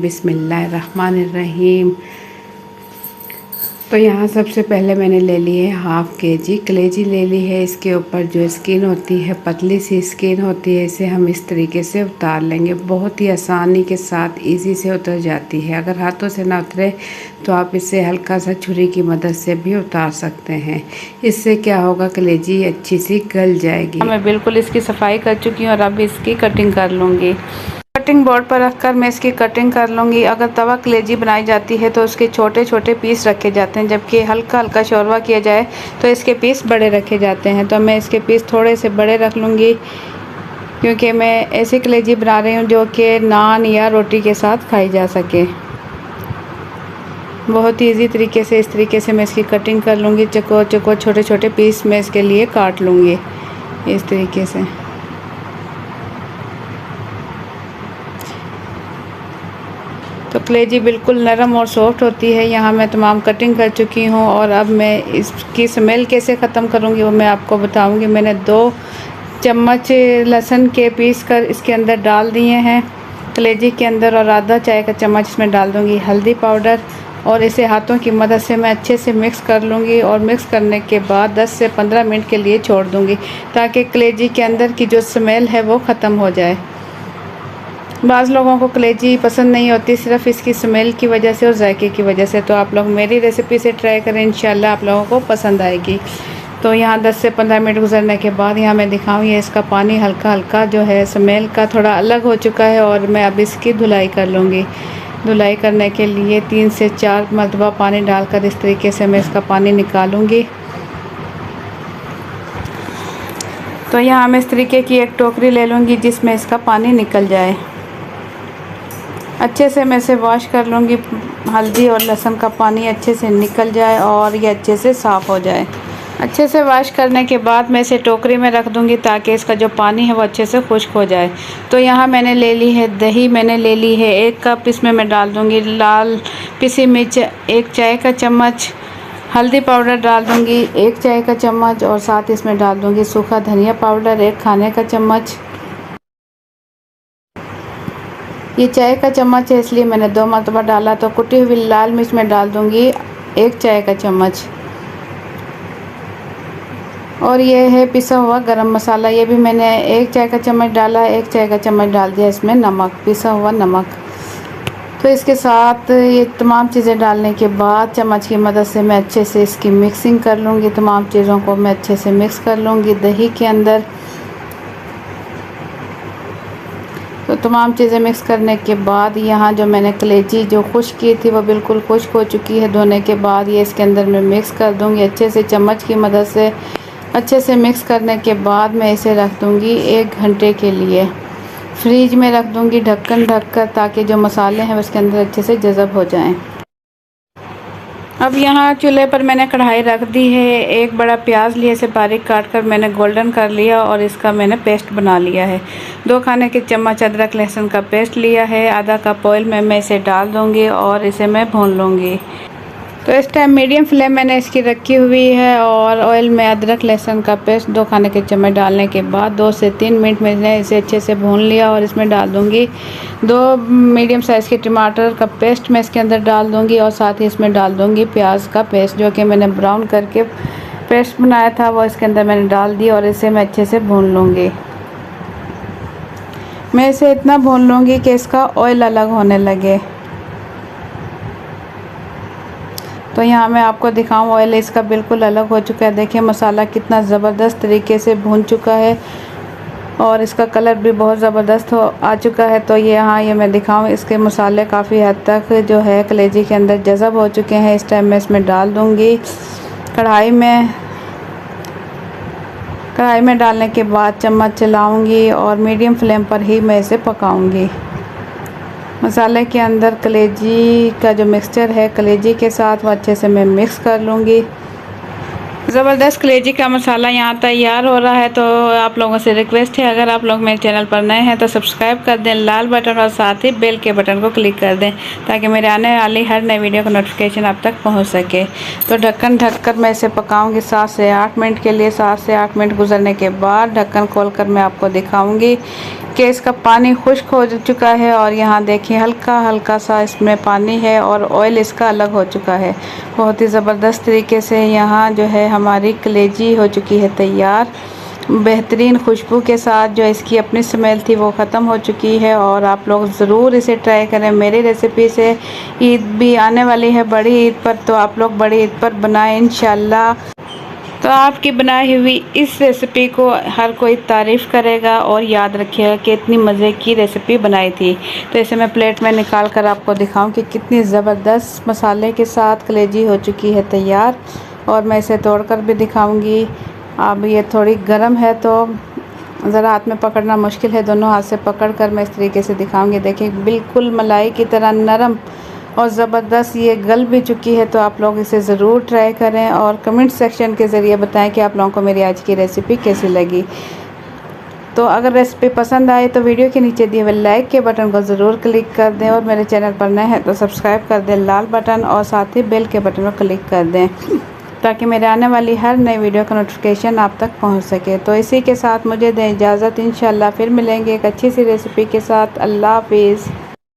बिस्मिल्लाहिर्रहमानिर्रहीम। तो यहाँ सबसे पहले मैंने ले ली है हाफ़ केजी कलेजी ले ली है। इसके ऊपर जो स्किन होती है, पतली सी स्किन होती है, इसे हम इस तरीके से उतार लेंगे। बहुत ही आसानी के साथ इजी से उतर जाती है। अगर हाथों से ना उतरे तो आप इसे हल्का सा छुरी की मदद से भी उतार सकते हैं। इससे क्या होगा, कलेजी अच्छी सी गल जाएगी। मैं बिल्कुल इसकी सफाई कर चुकी हूँ और अब इसकी कटिंग कर लूँगी। कटिंग बोर्ड पर रखकर मैं इसकी कटिंग कर लूँगी। अगर तवा कलेजी बनाई जाती है तो उसके छोटे छोटे पीस रखे जाते हैं, जबकि हल्का हल्का शोरवा किया जाए तो इसके पीस बड़े रखे जाते हैं। तो मैं इसके पीस थोड़े से बड़े रख लूँगी, क्योंकि मैं ऐसी कलेजी बना रही हूँ जो कि नान या रोटी के साथ खाई जा सके। बहुत ही ईजी तरीके से इस तरीके से मैं इसकी कटिंग कर लूँगी। चको चको छोटे छोटे पीस मैं इसके लिए काट लूँगी इस तरीके से। तो कलेजी बिल्कुल नरम और सॉफ्ट होती है। यहाँ मैं तमाम कटिंग कर चुकी हूँ और अब मैं इसकी स्मेल कैसे ख़त्म करूँगी वो मैं आपको बताऊँगी। मैंने 2 चम्मच लहसुन के पीस कर इसके अंदर डाल दिए हैं कलेजी के अंदर, और आधा चाय का चम्मच इसमें डाल दूँगी हल्दी पाउडर, और इसे हाथों की मदद से मैं अच्छे से मिक्स कर लूँगी। और मिक्स करने के बाद 10 से 15 मिनट के लिए छोड़ दूँगी, ताकि कलेजी के अंदर की जो स्मेल है वो ख़त्म हो जाए। बाज़ लोगों को कलेजी पसंद नहीं होती, सिर्फ इसकी स्मेल की वजह से और जायके की वजह से। तो आप लोग मेरी रेसिपी से ट्राई करें, इंशाल्लाह आप लोगों को पसंद आएगी। तो यहाँ 10 से 15 मिनट गुजरने के बाद यहाँ मैं दिखाऊँ, ये इसका पानी हल्का हल्का जो है स्मेल का थोड़ा अलग हो चुका है। और मैं अब इसकी धुलाई कर लूँगी। धुलाई करने के लिए 3 से 4 मरतबा पानी डालकर इस तरीके से मैं इसका पानी निकालूँगी। तो यहाँ मैं इस तरीके की एक टोकरी ले लूँगी जिसमें इसका पानी निकल जाए। अच्छे से मैं इसे वॉश कर लूँगी। हल्दी और लहसुन का पानी अच्छे से निकल जाए और ये अच्छे से साफ़ हो जाए। अच्छे से वॉश करने के बाद मैं इसे टोकरी में रख दूँगी, ताकि इसका जो पानी है वो अच्छे से खुश्क हो जाए। तो यहाँ मैंने ले ली है दही, मैंने ले ली है 1 कप। इसमें मैं डाल दूँगी लाल पिसी मिर्च 1 चाय का चम्मच, हल्दी पाउडर डाल दूँगी 1 चाय का चम्मच, और साथ इसमें डाल दूँगी सूखा धनिया पाउडर 1 खाने का चम्मच। ये चाय का चम्मच है इसलिए मैंने 2 मरतबा डाला। तो कुटी हुई लाल मिर्च में डाल दूँगी 1 चाय का चम्मच, और ये है पिसा हुआ गरम मसाला, ये भी मैंने 1 चाय का चम्मच डाला। 1 चाय का चम्मच डाल दिया इसमें नमक, पिसा हुआ नमक। तो इसके साथ ये तमाम चीज़ें डालने के बाद चम्मच की मदद से मैं अच्छे से इसकी मिक्सिंग कर लूँगी। तमाम चीज़ों को मैं अच्छे से मिक्स कर लूँगी दही के अंदर। तो तमाम चीज़ें मिक्स करने के बाद यहाँ जो मैंने कलेजी जो खुश्क की थी वो बिल्कुल खुश्क हो चुकी है। धोने के बाद ये इसके अंदर मैं मिक्स कर दूँगी अच्छे से चम्मच की मदद से। अच्छे से मिक्स करने के बाद मैं इसे रख दूँगी 1 घंटे के लिए फ्रीज में रख दूँगी ढक्कन ढक कर, ताकि जो मसाले हैं उसके अंदर अच्छे से जज़ब हो जाएँ। अब यहाँ चूल्हे पर मैंने कढ़ाई रख दी है। 1 बड़ा प्याज लिए इसे बारीक काट कर मैंने गोल्डन कर लिया और इसका मैंने पेस्ट बना लिया है। 2 खाने के चम्मच अदरक लहसुन का पेस्ट लिया है। आधा कप ऑयल में मैं इसे डाल दूँगी और इसे मैं भून लूँगी। तो इस टाइम मीडियम फ्लेम मैंने इसकी रखी हुई है, और ऑयल में अदरक लहसुन का पेस्ट 2 खाने के चम्मच डालने के बाद 2 से 3 मिनट मैंने इसे अच्छे से भून लिया। और इसमें डाल दूँगी 2 मीडियम साइज़ के टमाटर का पेस्ट मैं इसके अंदर डाल दूँगी, और साथ ही इसमें डाल दूँगी प्याज का पेस्ट जो कि मैंने ब्राउन करके पेस्ट बनाया था, वो इसके अंदर मैंने डाल दी और इसे मैं अच्छे से भून लूँगी। मैं इसे इतना भून लूँगी कि इसका ऑयल अलग होने लगे। तो यहाँ मैं आपको दिखाऊँ, ऑयल इसका बिल्कुल अलग हो चुका है। देखिए मसाला कितना ज़बरदस्त तरीके से भून चुका है और इसका कलर भी बहुत ज़बरदस्त आ चुका है। तो ये मैं दिखाऊँ, इसके मसाले काफ़ी हद तक जो है कलेजी के अंदर जज़ब हो चुके हैं। इस टाइम मैं इसमें डाल दूँगी कढ़ाई में डालने के बाद चम्मच चलाऊँगी और मीडियम फ्लेम पर ही मैं इसे पकाऊँगी। मसाले के अंदर कलेजी का जो मिक्सचर है कलेजी के साथ वो अच्छे से मैं मिक्स कर लूँगी। ज़बरदस्त कलेजी का मसाला यहाँ तैयार हो रहा है। तो आप लोगों से रिक्वेस्ट है, अगर आप लोग मेरे चैनल पर नए हैं तो सब्सक्राइब कर दें, लाल बटन और साथ ही बेल के बटन को क्लिक कर दें ताकि मेरे आने वाली हर नई वीडियो का नोटिफिकेशन आप तक पहुँच सके। तो ढक्कन ढककर मैं इसे पकाऊँगी 7 से 8 मिनट के लिए। 7 से 8 मिनट गुजरने के बाद ढक्कन खोल कर मैं आपको दिखाऊँगी कि इसका पानी खुश्क हो चुका है और यहाँ देखिए हल्का हल्का सा इसमें पानी है और ऑयल इसका अलग हो चुका है। बहुत ही ज़बरदस्त तरीके से यहाँ जो है हमारी कलेजी हो चुकी है तैयार, बेहतरीन खुशबू के साथ। जो इसकी अपनी स्मेल थी वो ख़त्म हो चुकी है और आप लोग ज़रूर इसे ट्राई करें। मेरी रेसिपी से ईद भी आने वाली है, बड़ी ईद पर, तो आप लोग बड़ी ईद पर बनाएं इंशाल्लाह। तो आपकी बनाई हुई इस रेसिपी को हर कोई तारीफ़ करेगा और याद रखिएगा कि इतनी मज़े की रेसिपी बनाई थी। तो इसे मैं प्लेट में निकाल कर आपको दिखाऊं कि कितनी ज़बरदस्त मसाले के साथ कलेजी हो चुकी है तैयार। और मैं इसे तोड़कर भी दिखाऊंगी। अब ये थोड़ी गर्म है तो ज़रा हाथ में पकड़ना मुश्किल है, दोनों हाथ से पकड़ कर मैं इस तरीके से दिखाऊंगी। देखिए बिल्कुल मलाई की तरह नरम और ज़बरदस्त ये गल भी चुकी है। तो आप लोग इसे ज़रूर ट्राई करें और कमेंट सेक्शन के ज़रिए बताएं कि आप लोगों को मेरी आज की रेसिपी कैसी लगी। तो अगर रेसिपी पसंद आए तो वीडियो के नीचे दिए हुए लाइक के बटन को ज़रूर क्लिक कर दें और मेरे चैनल पर नए हैं तो सब्सक्राइब कर दें लाल बटन और साथ ही बेल के बटन को क्लिक कर दें ताकि मेरे आने वाली हर नई वीडियो का नोटिफिकेशन आप तक पहुंच सके। तो इसी के साथ मुझे दें इजाज़त, इंशाल्लाह फिर मिलेंगे एक अच्छी सी रेसिपी के साथ। अल्लाह हाफिज़।